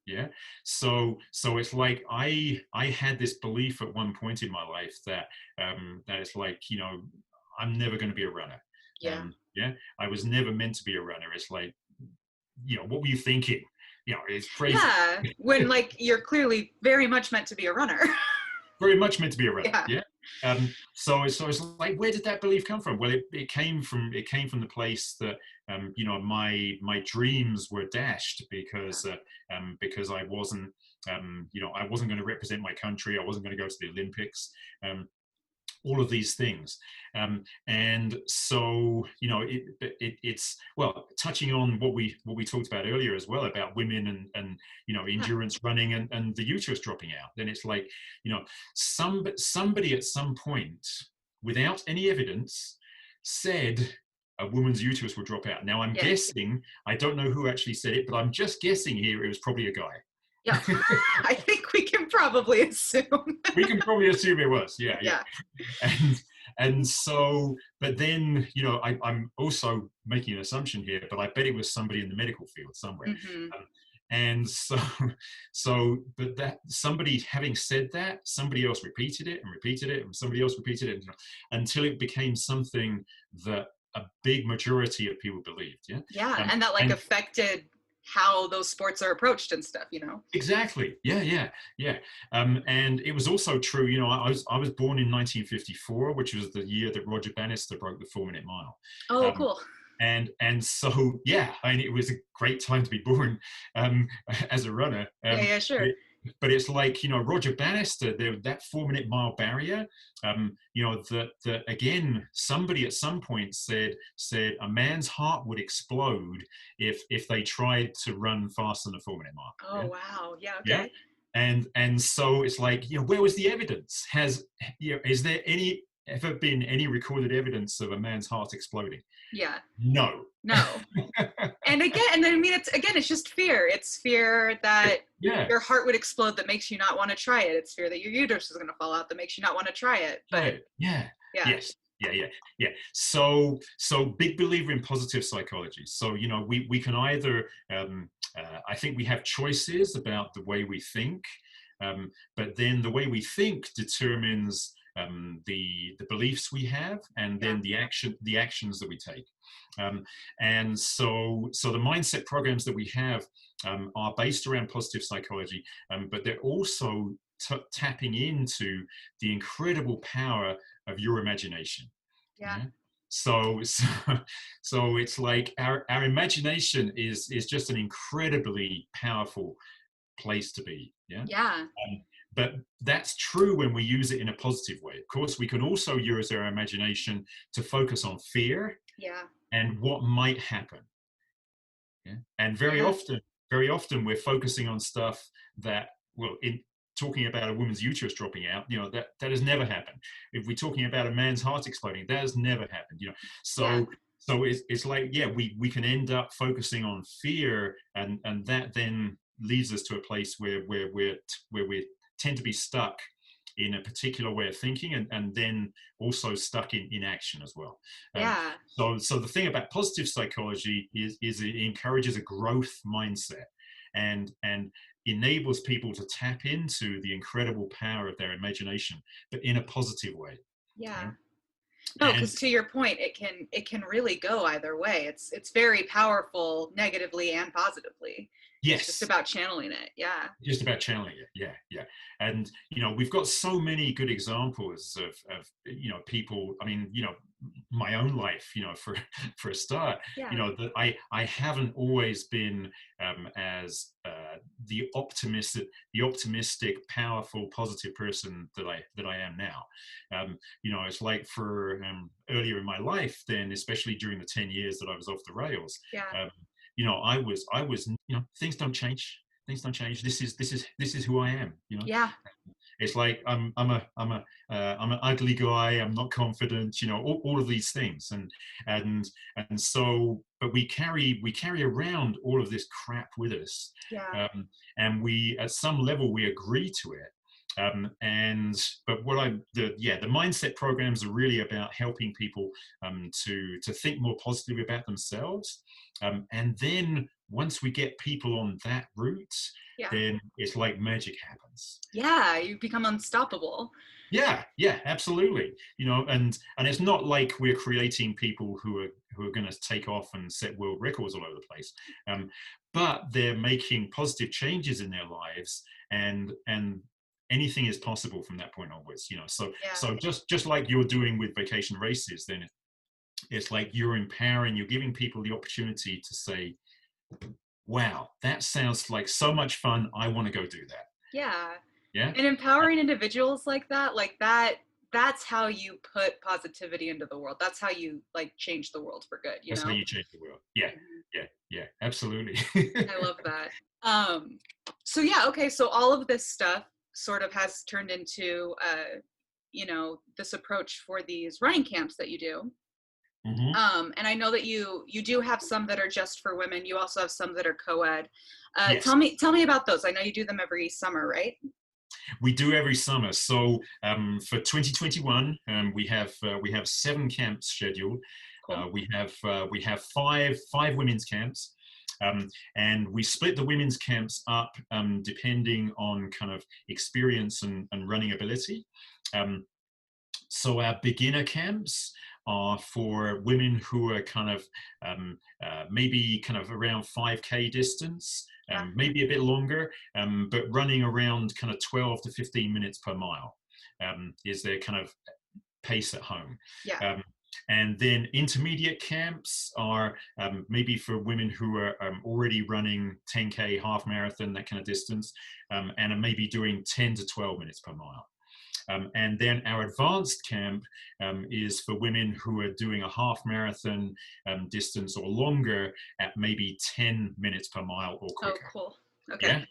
Yeah. So it's like I had this belief at one point in my life that it's like, I'm never going to be a runner. I was never meant to be a runner. It's like, what were you thinking? It's crazy.
Yeah, when like you're clearly very much meant to be a runner.
Very much meant to be a runner. So it's like, where did that belief come from? Well, it came from the place that my dreams were dashed because I wasn't I wasn't going to represent my country. I wasn't going to go to the Olympics. All of these things, and so it's well, touching on what we talked about earlier as well about women and endurance running and the uterus dropping out. Then it's like somebody at some point, without any evidence, said a woman's uterus will drop out. Now I'm guessing, I don't know who actually said it, but I'm just guessing here it was probably a guy.
Yeah, I think we can probably assume.
We can probably assume it was, yeah. And so, but then, I'm also making an assumption here, but I bet it was somebody in the medical field somewhere.
Mm-hmm.
And but that somebody having said that, somebody else repeated it, and somebody else repeated it, until it became something that a big majority of people believed.
And that affected how those sports are approached and stuff,
Exactly. Yeah. And it was also true, I was born in 1954, which was the year that Roger Bannister broke the 4-minute mile.
Oh, cool.
And so, it was a great time to be born as a runner.
Sure.
But it's like, Roger Bannister, that 4-minute mile barrier, that again, somebody at some point said a man's heart would explode if they tried to run faster than a 4-minute mile.
Oh, wow. Yeah. Okay.
And so it's like, where was the evidence? Is there ever been any recorded evidence of a man's heart exploding? No.
And it's just fear. It's fear that your heart would explode that makes you not want to try it. It's fear that your uterus is going to fall out that makes you not want to try it. But
yes. So big believer in positive psychology. So we can either I think we have choices about the way we think, but then the way we think determines the beliefs we have, and then the actions that we take. And so the mindset programs that we have are based around positive psychology, but they're also tapping into the incredible power of your imagination.
Yeah.
So it's like our imagination is just an incredibly powerful place to be.
Yeah.
But that's true when we use it in a positive way. Of course, we can also use our imagination to focus on fear and what might happen. And very often we're focusing on stuff that, well, in talking about a woman's uterus dropping out, that has never happened. If we're talking about a man's heart exploding, that has never happened. So it's like, we can end up focusing on fear, and that then leads us to a place where we tend to be stuck in a particular way of thinking, and then also stuck in action as well. So the thing about positive psychology is it encourages a growth mindset and enables people to tap into the incredible power of their imagination, but in a positive way.
No, because to your point, it can really go either way. It's very powerful, negatively and positively.
Yes.
It's just about channeling it.
Just about channeling it. And we've got so many good examples of people. I mean, my own life, for a start, that I haven't always been as the optimistic, powerful, positive person that I am now. It's like for earlier in my life, then especially during the 10 years that I was off the rails. I was things don't change. Things don't change. This is who I am. It's like I'm an ugly guy. I'm not confident. All of these things, and so, but we carry around all of this crap with us, and we, at some level, we agree to it. But the mindset programs are really about helping people to think more positively about themselves, and then once we get people on that route, then it's like magic happens.
You become unstoppable.
Yeah, absolutely. And it's not like we're creating people who are going to take off and set world records all over the place, but they're making positive changes in their lives, and anything is possible from that point onwards. So just like you're doing with Vacation Races, then it's like you're empowering, you're giving people the opportunity to say, wow, that sounds like so much fun, I want to go do that. And empowering
individuals like that's how you put positivity into the world. That's how you change the world for good.
That's how you change the world. Yeah, absolutely.
I love that. So all of this stuff sort of has turned into this approach for these running camps that you do. And I know that you do have some that are just for women. You also have some that are co-ed. Yes. Tell me about those. I know you do them every summer, right?
We do every summer. So for 2021, we have 7 camps scheduled. Cool. We have five women's camps. And we split the women's camps up depending on kind of experience and running ability. So our beginner camps are for women who are kind of maybe kind of around 5K distance, maybe a bit longer, but running around kind of 12 to 15 minutes per mile is their kind of pace at home. And then intermediate camps are maybe for women who are already running 10K, half marathon, that kind of distance, and are maybe doing 10 to 12 minutes per mile. And then our advanced camp is for women who are doing a half marathon distance or longer at maybe 10 minutes per mile or quicker.
Oh, cool. Okay.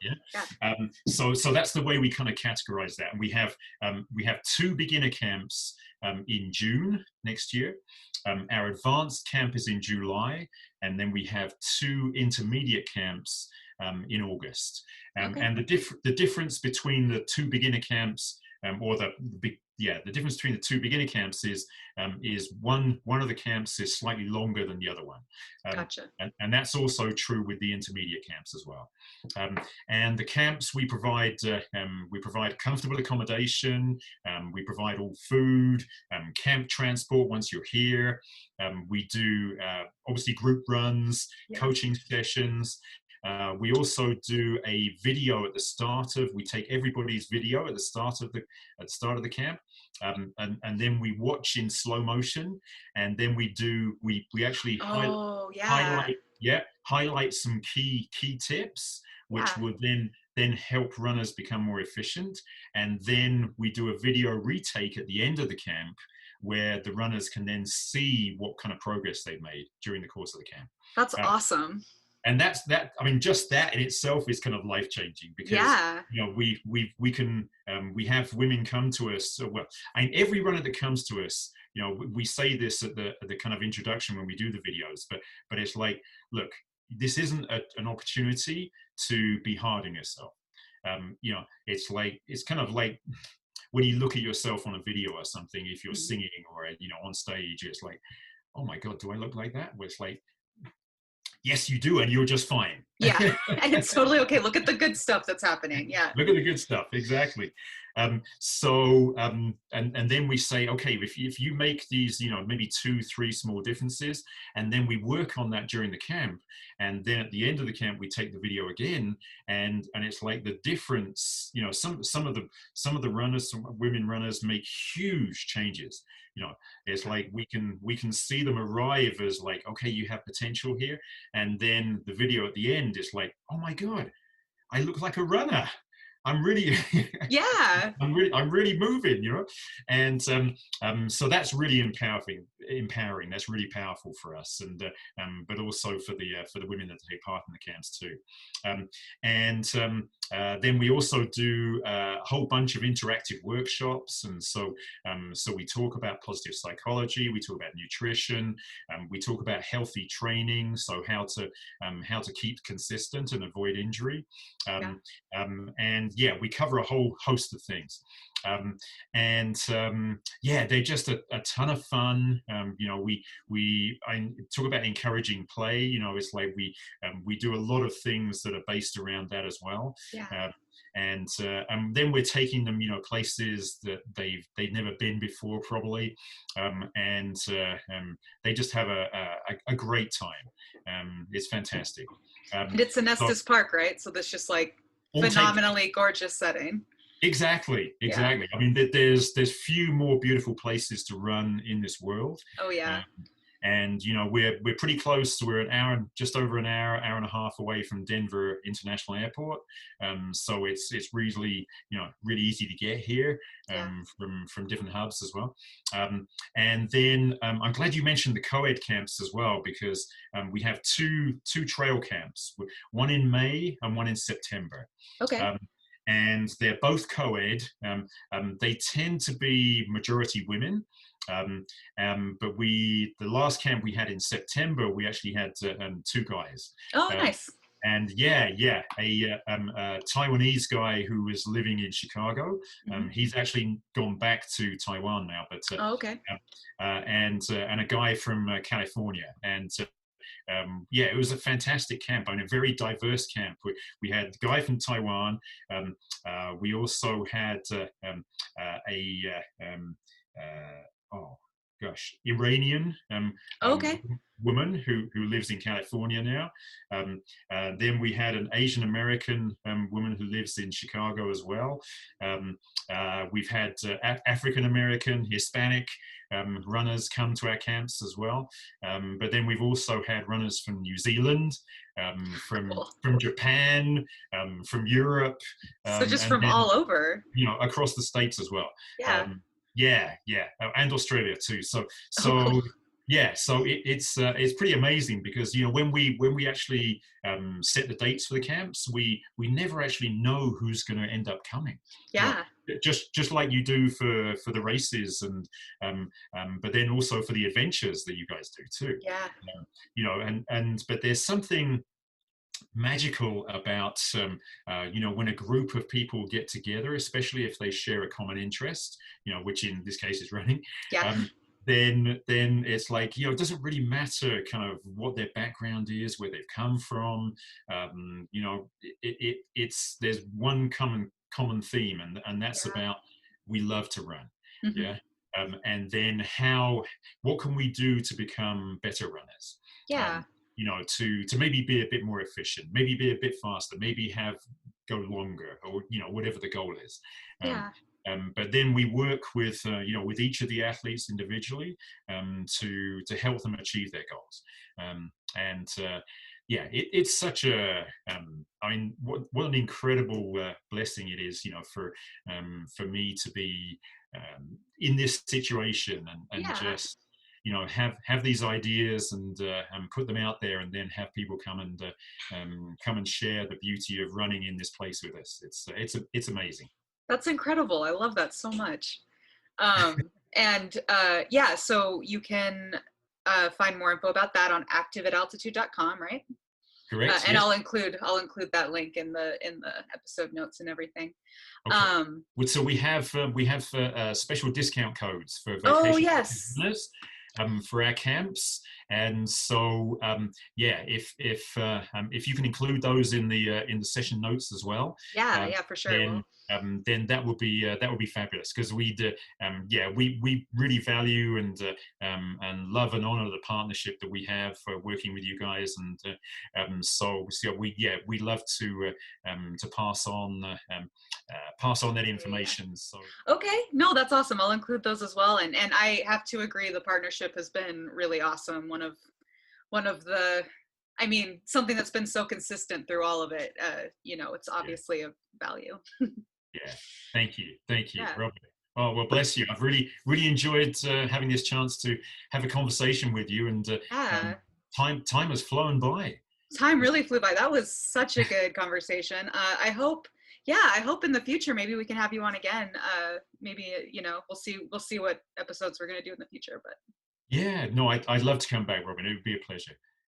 So that's the way we kind of categorize that. And we have 2 beginner camps in June next year. Our advanced camp is in July, and then we have 2 intermediate camps in August. And the difference between the 2 beginner camps, or the the difference between the two beginner camps is one of the camps is slightly longer than the other one.
Gotcha.
And that's also true with the intermediate camps as well. And the camps we provide comfortable accommodation, we provide all food, camp transport once you're here. We do obviously group runs, coaching sessions. We also do a video at the start of. We take everybody's video at the start of the camp, and then we watch in slow motion, and then we actually highlight some key tips, which would then help runners become more efficient. And then we do a video retake at the end of the camp, where the runners can then see what kind of progress they've made during the course of the camp.
That's awesome.
And that's that. I mean, just that in itself is kind of life changing, because we have women come to us. So, well, I mean, every runner that comes to us, we say this at the kind of introduction when we do the videos, but it's like, look, this isn't an opportunity to be hard on yourself. It's kind of like when you look at yourself on a video or something, if you're singing or on stage, it's like, oh my God, do I look like that? Well, it's like, yes, you do, and you're just fine.
Yeah, and it's totally okay. Look at the good stuff that's happening. Yeah.
Look at the good stuff, exactly. And then we say, okay, if you make these, maybe 2-3 small differences, and then we work on that during the camp, and then at the end of the camp we take the video again, and it's like the difference. Some of the runners, some women runners, make huge changes. It's like we can see them arrive as like, okay, you have potential here, and then the video at the end is like, oh my God, I look like a runner. I'm really I'm really moving, and so that's really empowering. That's really powerful for us, and but also for the women that take part in the camps too. Then we also do a whole bunch of interactive workshops, and so we talk about positive psychology, we talk about nutrition, we talk about healthy training, so how to keep consistent and avoid injury, and we cover a whole host of things, they're just a ton of fun. I talk about encouraging play. It's like we do a lot of things that are based around that as well. And then we're taking them, places that they've never been before, probably, and they just have a great time. It's fantastic.
And it's in Estes Park, right? So that's just like phenomenally gorgeous setting.
Exactly. I mean, there's few more beautiful places to run in this world.
Oh yeah.
And we're pretty close. We're just over an hour and a half away from Denver International Airport. So it's really really easy to get here from different hubs as well. And then I'm glad you mentioned the co-ed camps as well, because we have two trail camps, one in May and one in September.
Okay.
And they're both co-ed. They tend to be majority women. But the last camp we had in September, we actually had 2 guys.
Oh, nice.
And a Taiwanese guy who was living in Chicago. He's actually gone back to Taiwan now. But
okay.
And a guy from California. And it was a fantastic camp. I mean, a very diverse camp. We had a guy from Taiwan. We also had Iranian woman who lives in California now. Then we had an Asian American woman who lives in Chicago as well. We've had African American, Hispanic runners come to our camps as well. But then we've also had runners from New Zealand, from Japan, from Europe.
So just from all over.
Across the States as well.
Yeah.
And Australia too. So it's pretty amazing, because when we actually set the dates for the camps, we never actually know who's going to end up coming. Just like you do for the races, and but then also for the adventures that you guys do too. But there's something magical about when a group of people get together, especially if they share a common interest, which in this case is running.
Yeah.
Then it's like, it doesn't really matter kind of what their background is, where they've come from. It's there's one common theme, and that's about, we love to run.
Mm-hmm.
Yeah. And then what can we do to become better runners?
Yeah.
To maybe be a bit more efficient, maybe be a bit faster, maybe go longer, or whatever the goal is. But then we work with with each of the athletes individually to help them achieve their goals. It's such a what an incredible blessing it is, for me to be in this situation and just have these ideas and put them out there, and then have people come and share the beauty of running in this place with us. It's amazing.
That's incredible. I love that so much. So you can find more info about that on activeataltitude.com, right?
Correct.
And yes. I'll include that link in the episode notes and everything.
Okay. So we have special discount codes for vacation.
Oh yes.
Listeners. For our camps, and so if you can include those in the session notes as well,
for sure.
Then that would be fabulous, because we really value and love and honor the partnership that we have for working with you guys, and so we love to pass on that information. So
okay, no, that's awesome. I'll include those as well, and I have to agree, the partnership has been really awesome. One of the, something that's been so consistent through all of it. It's obviously of value.
Yeah, thank you,
Yeah.
Robert. Oh, well, bless you. I've really enjoyed having this chance to have a conversation with you, and time has flown by.
Time really flew by. That was such a good conversation. I hope in the future maybe we can have you on again. Maybe we'll see what episodes we're going to do in the future. But
yeah, no, I'd love to come back, Robin. It would be a pleasure.